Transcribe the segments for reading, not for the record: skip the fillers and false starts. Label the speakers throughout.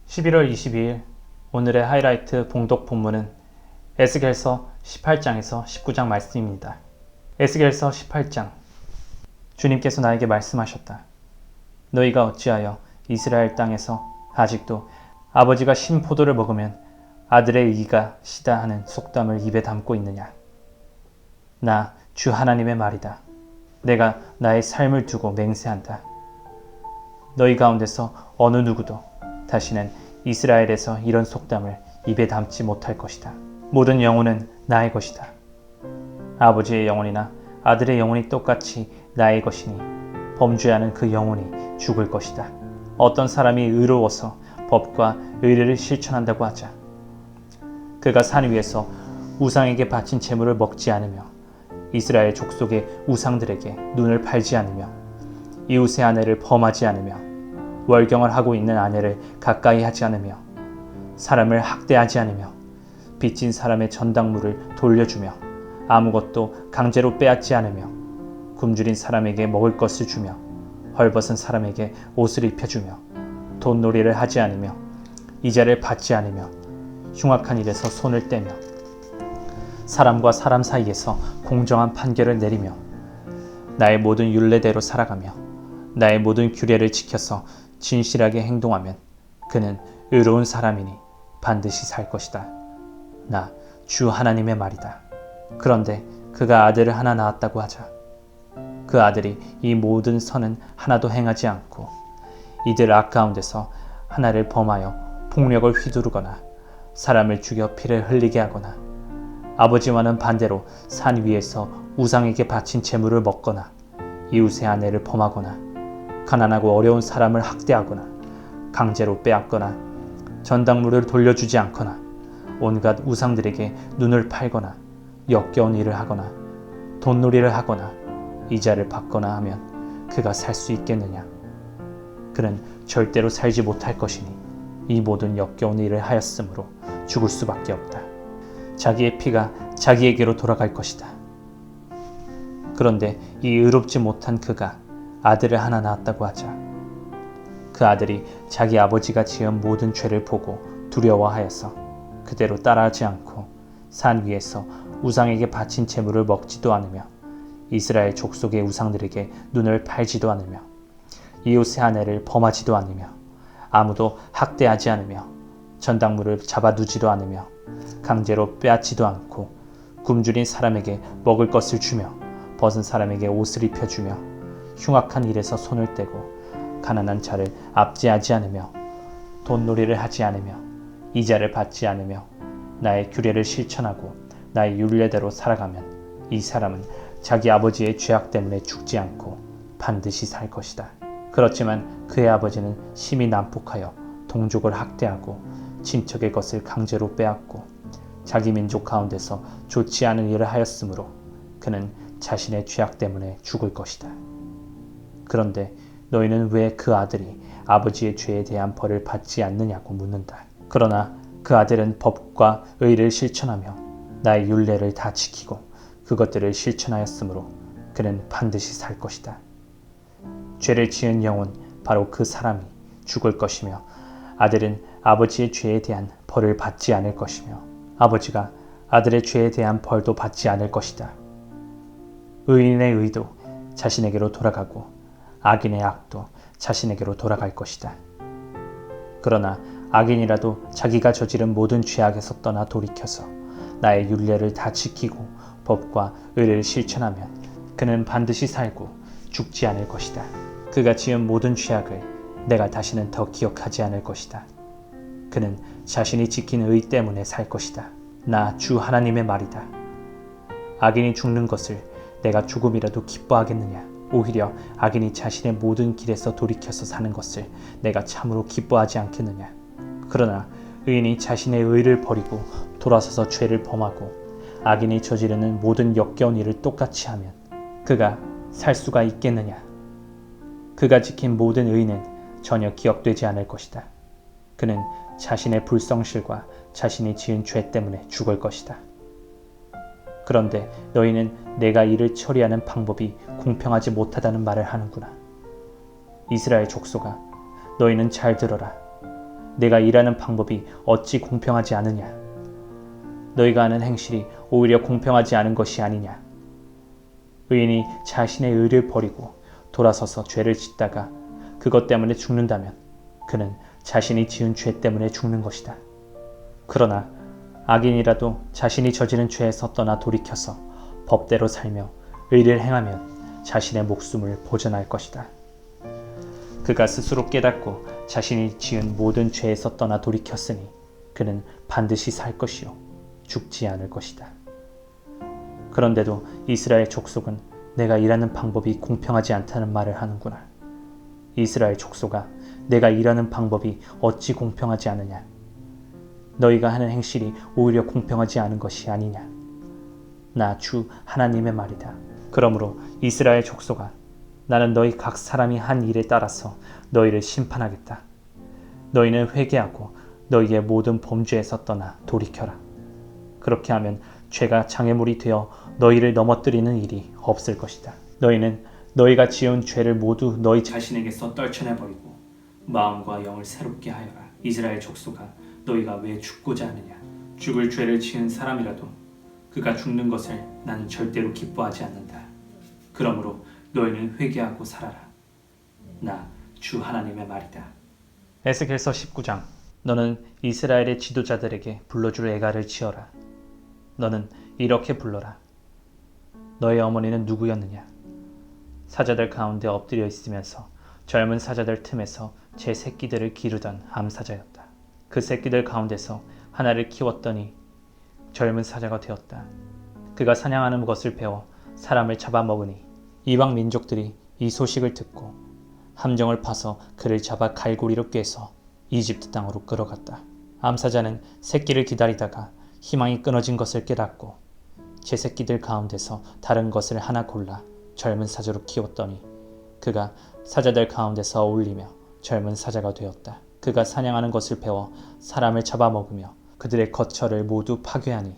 Speaker 1: (11월 22일) 오늘의 하이라이트 봉독 본문은 에스겔서 18장에서 19장 말씀입니다. 에스겔서 18장. 주님께서 나에게 말씀하셨다. 너희가 어찌하여 이스라엘 땅에서 아직도 아버지가 신 포도를 먹으면 아들의 이가 시다 하는 속담을 입에 담고 있느냐. 나 주 하나님의 말이다. 내가 나의 삶을 두고 맹세한다. 너희 가운데서 어느 누구도 다시는 이스라엘에서 이런 속담을 입에 담지 못할 것이다. 모든 영혼은 나의 것이다. 아버지의 영혼이나 아들의 영혼이 똑같이 나의 것이니 범죄하는 그 영혼이 죽을 것이다. 어떤 사람이 의로워서 법과 의례를 실천한다고 하자. 그가 산 위에서 우상에게 바친 제물을 먹지 않으며 이스라엘 족속의 우상들에게 눈을 팔지 않으며 이웃의 아내를 범하지 않으며 월경을 하고 있는 아내를 가까이 하지 않으며 사람을 학대하지 않으며 빚진 사람의 전당물을 돌려주며 아무것도 강제로 빼앗지 않으며 굶주린 사람에게 먹을 것을 주며 헐벗은 사람에게 옷을 입혀주며 돈놀이를 하지 않으며 이자를 받지 않으며 흉악한 일에서 손을 떼며 사람과 사람 사이에서 공정한 판결을 내리며 나의 모든 율례대로 살아가며 나의 모든 규례를 지켜서 진실하게 행동하면 그는 의로운 사람이니 반드시 살 것이다. 나 주 하나님의 말이다. 그런데 그가 아들을 하나 낳았다고 하자. 그 아들이 이 모든 선은 하나도 행하지 않고 이들 악 가운데서 하나를 범하여 폭력을 휘두르거나 사람을 죽여 피를 흘리게 하거나 아버지와는 반대로 산 위에서 우상에게 바친 제물을 먹거나 이웃의 아내를 범하거나 가난하고 어려운 사람을 학대하거나 강제로 빼앗거나 전당물을 돌려주지 않거나 온갖 우상들에게 눈을 팔거나 역겨운 일을 하거나 돈놀이를 하거나 이자를 받거나 하면 그가 살 수 있겠느냐. 그는 절대로 살지 못할 것이니 이 모든 역겨운 일을 하였으므로 죽을 수밖에 없다. 자기의 피가 자기에게로 돌아갈 것이다. 그런데 이 의롭지 못한 그가 아들을 하나 낳았다고 하자. 그 아들이 자기 아버지가 지은 모든 죄를 보고 두려워하여서 그대로 따라하지 않고 산 위에서 우상에게 바친 제물을 먹지도 않으며 이스라엘 족속의 우상들에게 눈을 팔지도 않으며 이웃의 아내를 범하지도 않으며 아무도 학대하지 않으며 전당물을 잡아두지도 않으며 강제로 빼앗지도 않고 굶주린 사람에게 먹을 것을 주며 벗은 사람에게 옷을 입혀주며 흉악한 일에서 손을 떼고 가난한 자를 압제하지 않으며 돈놀이를 하지 않으며 이자를 받지 않으며 나의 규례를 실천하고 나의 율례대로 살아가면 이 사람은 자기 아버지의 죄악 때문에 죽지 않고 반드시 살 것이다. 그렇지만 그의 아버지는 심히 난폭하여 동족을 학대하고 친척의 것을 강제로 빼앗고 자기 민족 가운데서 좋지 않은 일을 하였으므로 그는 자신의 죄악 때문에 죽을 것이다. 그런데 너희는 왜 그 아들이 아버지의 죄에 대한 벌을 받지 않느냐고 묻는다. 그러나 그 아들은 법과 의를 실천하며 나의 율례를 다 지키고 그것들을 실천하였으므로 그는 반드시 살 것이다. 죄를 지은 영혼 바로 그 사람이 죽을 것이며 아들은 아버지의 죄에 대한 벌을 받지 않을 것이며 아버지가 아들의 죄에 대한 벌도 받지 않을 것이다. 의인의 의도 자신에게로 돌아가고 악인의 악도 자신에게로 돌아갈 것이다. 그러나 악인이라도 자기가 저지른 모든 죄악에서 떠나 돌이켜서 나의 율례를 다 지키고 법과 의를 실천하면 그는 반드시 살고 죽지 않을 것이다. 그가 지은 모든 죄악을 내가 다시는 더 기억하지 않을 것이다. 그는 자신이 지킨 의 때문에 살 것이다. 나 주 하나님의 말이다. 악인이 죽는 것을 내가 조금이라도 기뻐하겠느냐. 오히려 악인이 자신의 모든 길에서 돌이켜서 사는 것을 내가 참으로 기뻐하지 않겠느냐. 그러나 의인이 자신의 의를 버리고 돌아서서 죄를 범하고 악인이 저지르는 모든 역겨운 일을 똑같이 하면 그가 살 수가 있겠느냐. 그가 지킨 모든 의는 전혀 기억되지 않을 것이다. 그는 자신의 불성실과 자신이 지은 죄 때문에 죽을 것이다. 그런데 너희는 내가 이를 처리하는 방법이 공평하지 못하다는 말을 하는구나. 이스라엘 족속아, 너희는 잘 들어라. 내가 일하는 방법이 어찌 공평하지 않으냐. 너희가 하는 행실이 오히려 공평하지 않은 것이 아니냐. 의인이 자신의 의를 버리고 돌아서서 죄를 짓다가 그것 때문에 죽는다면 그는 자신이 지은 죄 때문에 죽는 것이다. 그러나 악인이라도 자신이 저지른 죄에서 떠나 돌이켜서 법대로 살며 의를 행하면 자신의 목숨을 보전할 것이다. 그가 스스로 깨닫고 자신이 지은 모든 죄에서 떠나 돌이켰으니 그는 반드시 살 것이요 죽지 않을 것이다. 그런데도 이스라엘 족속은 내가 일하는 방법이 공평하지 않다는 말을 하는구나. 이스라엘 족속아, 내가 일하는 방법이 어찌 공평하지 않으냐. 너희가 하는 행실이 오히려 공평하지 않은 것이 아니냐. 나 주 하나님의 말이다. 그러므로 이스라엘 족속아, 나는 너희 각 사람이 한 일에 따라서 너희를 심판하겠다. 너희는 회개하고 너희의 모든 범죄에서 떠나 돌이켜라. 그렇게 하면 죄가 장애물이 되어 너희를 넘어뜨리는 일이 없을 것이다. 너희는 너희가 지은 죄를 모두 너희 자신에게서 떨쳐내버리고 마음과 영을 새롭게 하여라. 이스라엘 족속아, 너희가 왜 죽고자 하느냐. 죽을 죄를 지은 사람이라도 그가 죽는 것을 나는 절대로 기뻐하지 않는다. 그러므로 너희는 회개하고 살아라. 나 주 하나님의 말이다. 에스겔서 19장. 너는 이스라엘의 지도자들에게 불러줄 애가를 지어라. 너는 이렇게 불러라. 너의 어머니는 누구였느냐? 사자들 가운데 엎드려 있으면서 젊은 사자들 틈에서 제 새끼들을 기르던 암사자였다. 그 새끼들 가운데서 하나를 키웠더니 젊은 사자가 되었다. 그가 사냥하는 것을 배워 사람을 잡아먹으니 이방 민족들이 이 소식을 듣고 함정을 파서 그를 잡아 갈고리로 꿰서 이집트 땅으로 끌어갔다. 암사자는 새끼를 기다리다가 희망이 끊어진 것을 깨닫고 제 새끼들 가운데서 다른 것을 하나 골라 젊은 사자로 키웠더니 그가 사자들 가운데서 어울리며 젊은 사자가 되었다. 그가 사냥하는 것을 배워 사람을 잡아먹으며 그들의 거처를 모두 파괴하니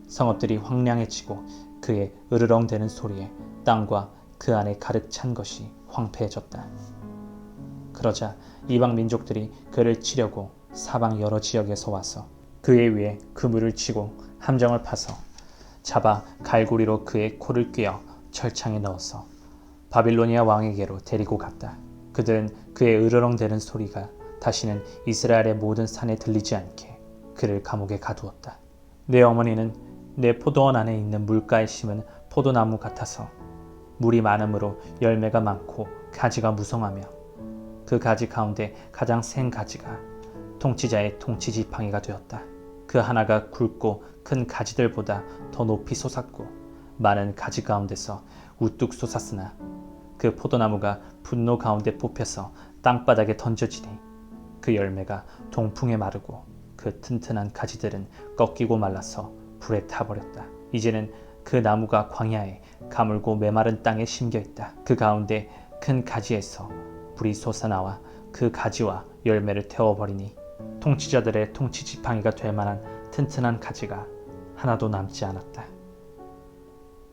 Speaker 1: 성읍들이 황량해지고 그의 으르렁대는 소리에 땅과 그 안에 가득 찬 것이 황폐해졌다. 그러자 이방 민족들이 그를 치려고 사방 여러 지역에서 와서 그의 위에 그물을 치고 함정을 파서 잡아 갈고리로 그의 코를 꿰어 철창에 넣어서 바빌로니아 왕에게로 데리고 갔다. 그들은 그의 으르렁대는 소리가 다시는 이스라엘의 모든 산에 들리지 않게 그를 감옥에 가두었다. 내 어머니는 내 포도원 안에 있는 물가에 심은 포도나무 같아서 물이 많으므로 열매가 많고 가지가 무성하며 그 가지 가운데 가장 센 가지가 통치자의 통치지팡이가 되었다. 그 하나가 굵고 큰 가지들보다 더 높이 솟았고 많은 가지 가운데서 우뚝 솟았으나 그 포도나무가 분노 가운데 뽑혀서 땅바닥에 던져지니 그 열매가 동풍에 마르고 그 튼튼한 가지들은 꺾이고 말라서 불에 타버렸다. 이제는 그 나무가 광야에 가물고 메마른 땅에 심겨있다. 그 가운데 큰 가지에서 불이 솟아나와 그 가지와 열매를 태워버리니 통치자들의 통치지팡이가 될 만한 튼튼한 가지가 하나도 남지 않았다.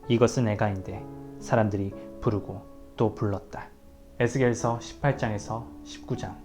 Speaker 1: 이것은 애가인데 사람들이 부르고 또 불렀다. 에스겔서 18장에서 19장.